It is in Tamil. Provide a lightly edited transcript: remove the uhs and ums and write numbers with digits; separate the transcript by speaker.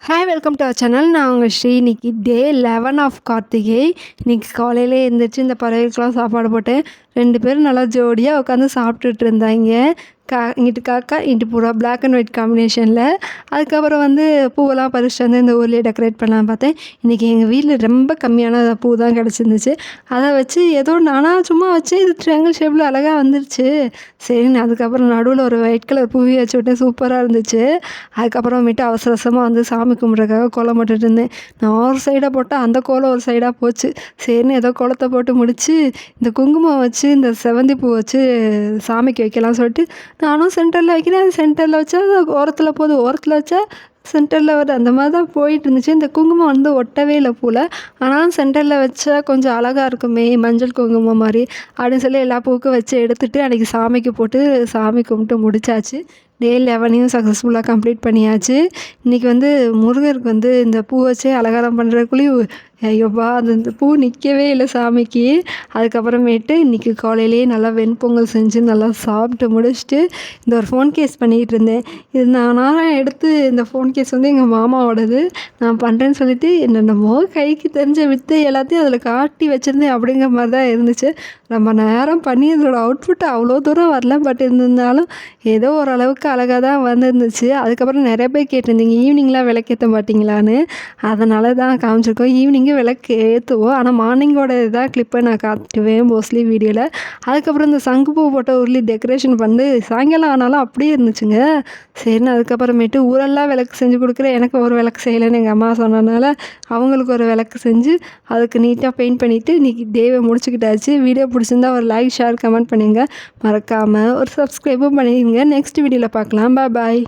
Speaker 1: Hi welcome to our channel. நான் உங்கள் ஸ்ரீ. இன்னைக்கு டே 11 ஆஃப் கார்த்திகை. இன்னைக்கு காலையிலே எழுந்திரிச்சு இந்த பறவைகளுக்கெலாம் சாப்பாடு போட்டேன். 2 பேரும் நல்லா ஜோடியாக உட்காந்து சாப்பிட்டுட்டு இருந்தாங்க. இங்கிட்டு காக்கா இங்கிட்டு புறா, பிளாக் அண்ட் ஒயிட் காம்பினேஷனில். அதுக்கப்புறம் பூவெல்லாம் பறிச்சுட்டு வந்து இந்த ஊர்லேயே டெக்கரேட் பண்ணலான்னு பார்த்தேன். இன்றைக்கி எங்கள் வீட்டில் ரொம்ப கம்மியான பூ தான் கிடச்சிருந்துச்சு. அதை வச்சு ஏதோ நானாக சும்மா வச்சு இது ட்ரையாங்கிள் ஷேப்பில் அழகாக வந்துருச்சு. சரின்னு அதுக்கப்புறம் நடுவில் ஒரு ஒயிட் கலர் பூவி வச்சு விட்டேன். சூப்பராக இருந்துச்சு. அதுக்கப்புறமேட்டு அவசர அவசரமாக சாமி கும்பிட்றதுக்காக கோலம் போட்டுட்டு இருந்தேன். நான் ஒரு சைடாக போட்டால் அந்த கோலம் ஒரு சைடாக போச்சு. சரின்னு ஏதோ கோலத்தை போட்டு முடித்து இந்த குங்குமம் வச்சு இந்த செவந்தி பூ வச்சு சாமிக்கு வைக்கலாம் சொல்லிட்டு நானும் சென்டரில் வைக்கிறேன். அது சென்டரில் வச்சா அது ஓரத்தில் போகுது, ஓரத்தில் வச்சா சென்டரில் வருது. அந்த மாதிரி தான் போயிட்டு இருந்துச்சு. இந்த குங்குமம் ஒட்டவே இல்லை பூவில். ஆனாலும் சென்டரில் வச்சா கொஞ்சம் அழகாக இருக்குமே, மஞ்சள் குங்குமம் மாதிரி அப்படின்னு சொல்லி எல்லா பூவுக்கும் வச்சு எடுத்துகிட்டு அன்றைக்கி சாமிக்கு போட்டு சாமி கும்பிட்டு முடிச்சாச்சு. டே 11 சக்ஸஸ்ஃபுல்லாக கம்ப்ளீட் பண்ணியாச்சு. இன்றைக்கி முருகருக்கு இந்த பூ வச்சே அலங்காரம் பண்ணுறதுக்குள்ளேயும் ஐயோப்பா அந்த பூ நிற்கவே இல்லை சாமிக்கு. அதுக்கப்புறமேட்டு இன்றைக்கி காலையிலேயே நல்லா வெண்பொங்கல் செஞ்சு நல்லா சாப்பிட்டு முடிச்சுட்டு இந்த ஒரு ஃபோன் கேஸ் பண்ணிகிட்டு இருந்தேன். இது நானாக எடுத்து இந்த ஃபோன் கேஸ் எங்கள் மாமாவோடது. நான் பண்ணுறேன்னு சொல்லிவிட்டு என்னென்னமோ கைக்கு தெரிஞ்ச வித்தை எல்லாத்தையும் அதில் காட்டி வச்சுருந்தேன். அப்படிங்கிற மாதிரி தான் இருந்துச்சு. ரொம்ப நேரம் பண்ணி அதோடய அவுட்புட் அவ்வளோ தூரம் வரல. பட் இருந்தாலும் ஏதோ ஓரளவுக்கு அழகாக தான் வந்துருந்துச்சு. அதுக்கப்புறம் நிறைய பேர் கேட்டிருந்தீங்க ஈவினிங்லாம் விளக்கேற்ற மாட்டிங்களான்னு. அதனால தான் காமிச்சிருக்கோம். ஈவினிங்கு விளக்கு ஏற்றுவோம். ஆனால் மார்னிங்கோட இதாக கிளிப்பை நான் காட்டுவேன் மோஸ்ட்லி வீடியோவில். அதுக்கப்புறம் இந்த சங்குப்பூ போட்ட உருளி டெக்கரேஷன் பண்ணி சாயங்காலம் ஆனாலும் அப்படியே இருந்துச்சுங்க. சரின்னு அதுக்கப்புறமேட்டு ஊரெல்லாம் விளக்கு செஞ்சு கொடுக்குறேன். எனக்கு ஒரு விளக்கு செய்யலைன்னு எங்கள் அம்மா சொன்னதுனால அவங்களுக்கு ஒரு விளக்கு செஞ்சு அதுக்கு நீட்டாக பெயிண்ட் பண்ணிவிட்டு இன்றைக்கி டேவை முடிச்சுக்கிட்டாச்சு. வீடியோ பிடிச்சிருந்தா ஒரு லைக், ஷேர், கமெண்ட் பண்ணுங்க. மறக்காமல் ஒரு சப்ஸ்கிரைபும் பண்ணிடுங்க. நெக்ஸ்ட் வீடியோவில் பார்க்கலாம். பாய்.